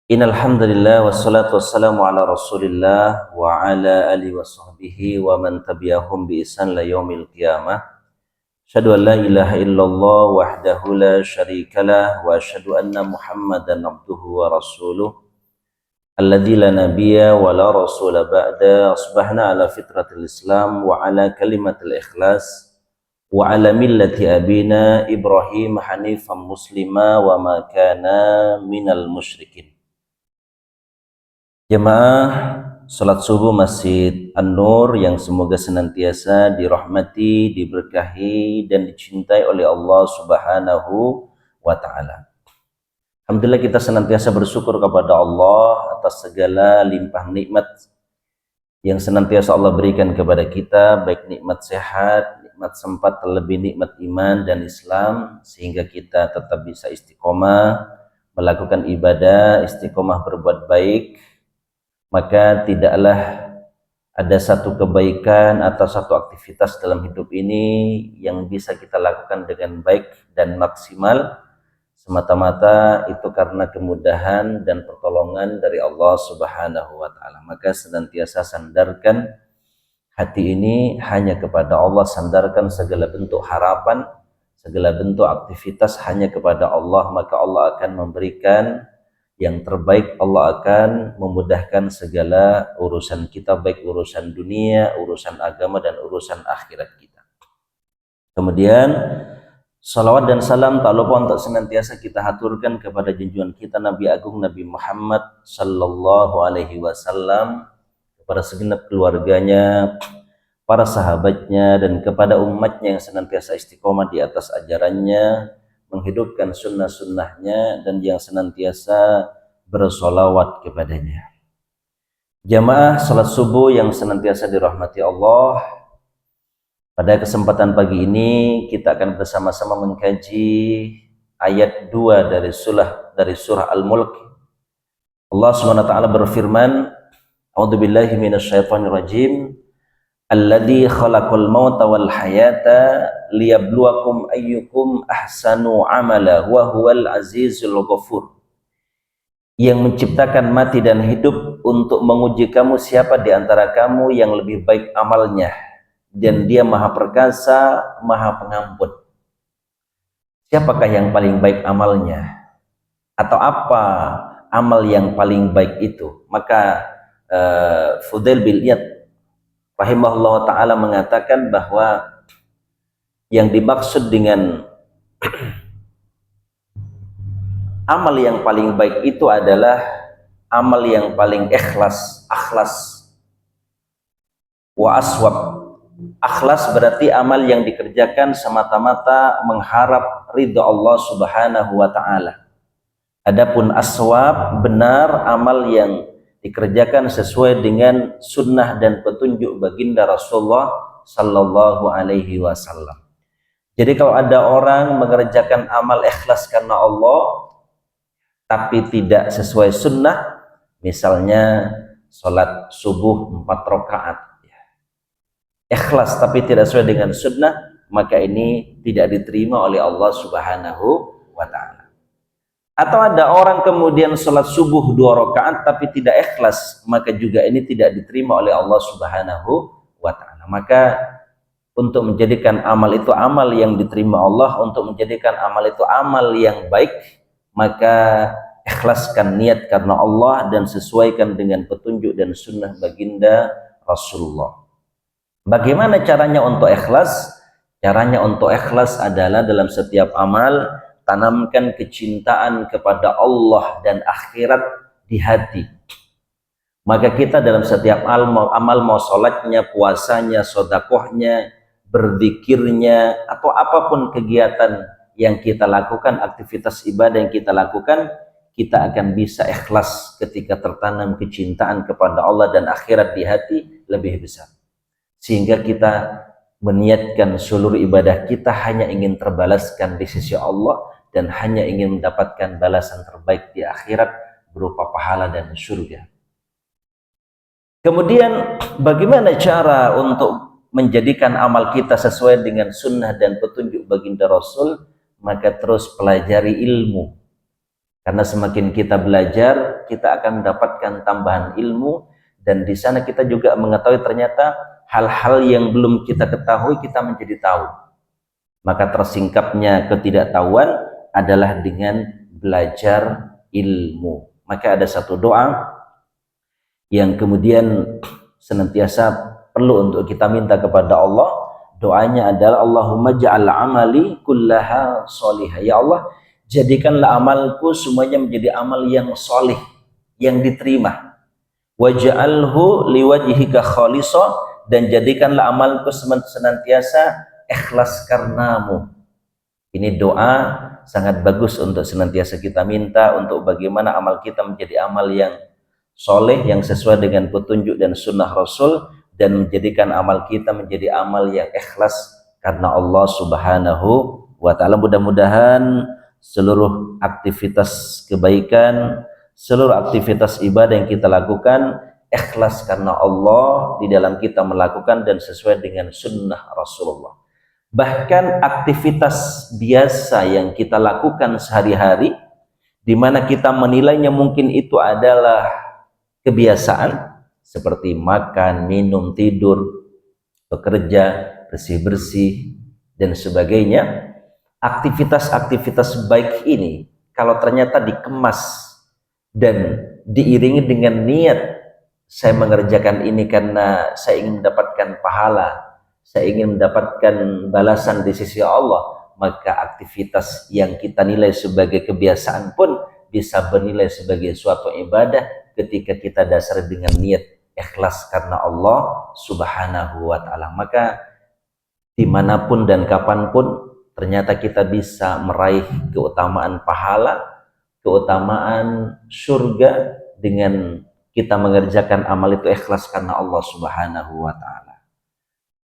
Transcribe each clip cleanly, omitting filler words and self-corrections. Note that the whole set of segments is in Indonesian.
Innal hamdalillah wassalatu wassalamu ala Rasulillah wa ala alihi wa sahbihi wa man tabi'ahum bi ihsan la yaumil qiyamah. Asyhadu an la ilaha illallah wahdahu la syarikalah wa asyhadu anna Muhammadan abduhu wa rasuluh alladzi la nabiyya wa la rasula ba'da. Asbahna ala fitratil Islam wa ala kalimatil ikhlas wa ala millati abina Ibrahim hanifan muslima wa ma kana minal musyrikin. Jemaah salat subuh Masjid An-Nur yang semoga senantiasa dirahmati, diberkahi dan dicintai oleh Allah Subhanahu wa taala. Alhamdulillah kita senantiasa bersyukur kepada Allah atas segala limpah nikmat yang senantiasa Allah berikan kepada kita, baik nikmat sehat, nikmat sempat, terlebih nikmat iman dan Islam, sehingga kita tetap bisa istiqomah melakukan ibadah, istiqomah berbuat baik. Maka tidaklah ada satu kebaikan atau satu aktivitas dalam hidup ini yang bisa kita lakukan dengan baik dan maksimal semata-mata itu karena kemudahan dan pertolongan dari Allah Subhanahu wa taala. Maka senantiasa sandarkan hati ini hanya kepada Allah, sandarkan segala bentuk harapan, segala bentuk aktivitas hanya kepada Allah, maka Allah akan memberikan yang terbaik. Allah akan memudahkan segala urusan kita, baik urusan dunia, urusan agama, dan urusan akhirat kita. Kemudian salawat dan salam tak lupa untuk senantiasa kita haturkan kepada junjungan kita Nabi Agung Nabi Muhammad sallallahu alaihi wasallam, kepada segenap keluarganya, para sahabatnya, dan kepada umatnya yang senantiasa istiqomah di atas ajarannya, menghidupkan sunnah-sunnahnya, dan yang senantiasa bersolawat kepadanya. Jamaah salat subuh yang senantiasa dirahmati Allah, pada kesempatan pagi ini kita akan bersama-sama mengkaji ayat 2 dari surah Al-Mulk. Allah SWT berfirman, A'udzubillahi minasyaitonirrajim, alladzi khalaqal mauta wal hayata liyabluwakum ayyukum ahsanu amala wa huwal azizul ghafur. Yang menciptakan mati dan hidup untuk menguji kamu siapa di antara kamu yang lebih baik amalnya, dan Dia Maha Perkasa, Maha Pengampun. Siapakah yang paling baik amalnya? Atau apa amal yang paling baik itu? Maka Fudail bin Iyad rahimahullah ta'ala mengatakan bahwa yang dimaksud dengan amal yang paling baik itu adalah amal yang paling ikhlas, akhlas. Wa aswab. Akhlas berarti amal yang dikerjakan semata-mata mengharap ridha Allah Subhanahu wa ta'ala. Adapun aswab, benar, amal yang dikerjakan sesuai dengan sunnah dan petunjuk baginda Rasulullah sallallahu alaihi wasallam. Jadi kalau ada orang mengerjakan amal ikhlas karena Allah tapi tidak sesuai sunnah, misalnya sholat subuh 4 rakaat ikhlas tapi tidak sesuai dengan sunnah, maka ini tidak diterima oleh Allah Subhanahu wa ta'ala. Atau ada orang kemudian sholat subuh 2 rakaat tapi tidak ikhlas, maka juga ini tidak diterima oleh Allah Subhanahu wa ta'ala. Maka untuk menjadikan amal itu amal yang diterima Allah, untuk menjadikan amal itu amal yang baik, maka ikhlaskan niat karena Allah dan sesuaikan dengan petunjuk dan sunnah baginda Rasulullah. Bagaimana caranya untuk ikhlas? Caranya untuk ikhlas adalah dalam setiap amal tanamkan kecintaan kepada Allah dan akhirat di hati. Maka kita dalam setiap amal mau sholatnya, puasanya, sodakohnya, berzikirnya, atau apapun kegiatan yang kita lakukan, aktivitas ibadah yang kita lakukan, kita akan bisa ikhlas ketika tertanam kecintaan kepada Allah dan akhirat di hati lebih besar. Sehingga kita meniatkan seluruh ibadah kita hanya ingin terbalaskan di sisi Allah dan hanya ingin mendapatkan balasan terbaik di akhirat berupa pahala dan surga. Kemudian bagaimana cara untuk menjadikan amal kita sesuai dengan sunnah dan petunjuk baginda Rasul? Maka terus pelajari ilmu. Karena semakin kita belajar, kita akan mendapatkan tambahan ilmu, dan di sana kita juga mengetahui ternyata hal-hal yang belum kita ketahui kita menjadi tahu. Maka tersingkapnya ketidaktahuan adalah dengan belajar ilmu. Maka ada satu doa yang kemudian senantiasa perlu untuk kita minta kepada Allah. Doanya adalah Allahumma ja'al amali kullaha sholihah. Ya Allah, jadikanlah amalku semuanya menjadi amal yang solih, yang diterima. Waj'alhu liwajhika khalisah, dan jadikanlah amalku senantiasa ikhlas karenamu. Ini doa sangat bagus untuk senantiasa kita minta untuk bagaimana amal kita menjadi amal yang soleh, yang sesuai dengan petunjuk dan sunnah Rasul, dan menjadikan amal kita menjadi amal yang ikhlas karena Allah Subhanahu wa ta'ala. Mudah-mudahan seluruh aktivitas kebaikan, seluruh aktivitas ibadah yang kita lakukan ikhlas karena Allah di dalam kita melakukan dan sesuai dengan sunnah Rasulullah. Bahkan aktivitas biasa yang kita lakukan sehari-hari, di mana kita menilainya mungkin itu adalah kebiasaan, seperti makan, minum, tidur, bekerja, bersih-bersih, dan sebagainya. Aktivitas-aktivitas baik ini, kalau ternyata dikemas dan diiringi dengan niat, saya mengerjakan ini karena saya ingin mendapatkan pahala, saya ingin mendapatkan balasan di sisi Allah, maka aktivitas yang kita nilai sebagai kebiasaan pun bisa bernilai sebagai suatu ibadah ketika kita dasar dengan niat ikhlas karena Allah Subhanahu wa ta'ala. Maka dimanapun dan kapanpun ternyata kita bisa meraih keutamaan pahala, keutamaan surga dengan kita mengerjakan amal itu ikhlas karena Allah Subhanahu wa ta'ala.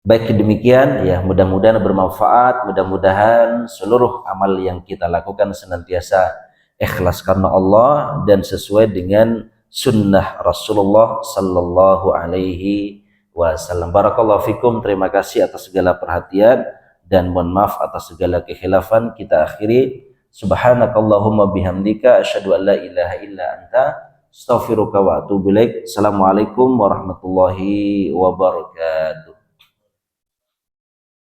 Baik, demikian ya, mudah-mudahan bermanfaat, mudah-mudahan seluruh amal yang kita lakukan senantiasa ikhlas karena Allah dan sesuai dengan sunnah Rasulullah sallallahu alaihi wasallam. Barakallahu fikum, terima kasih atas segala perhatian dan mohon maaf atas segala kekhilafan. Kita akhiri, subhanakallahumma bihamdika asyhadu an la ilaha illa anta astaghfiruka wa atubu ilaik. Assalamualaikum warahmatullahi wabarakatuh.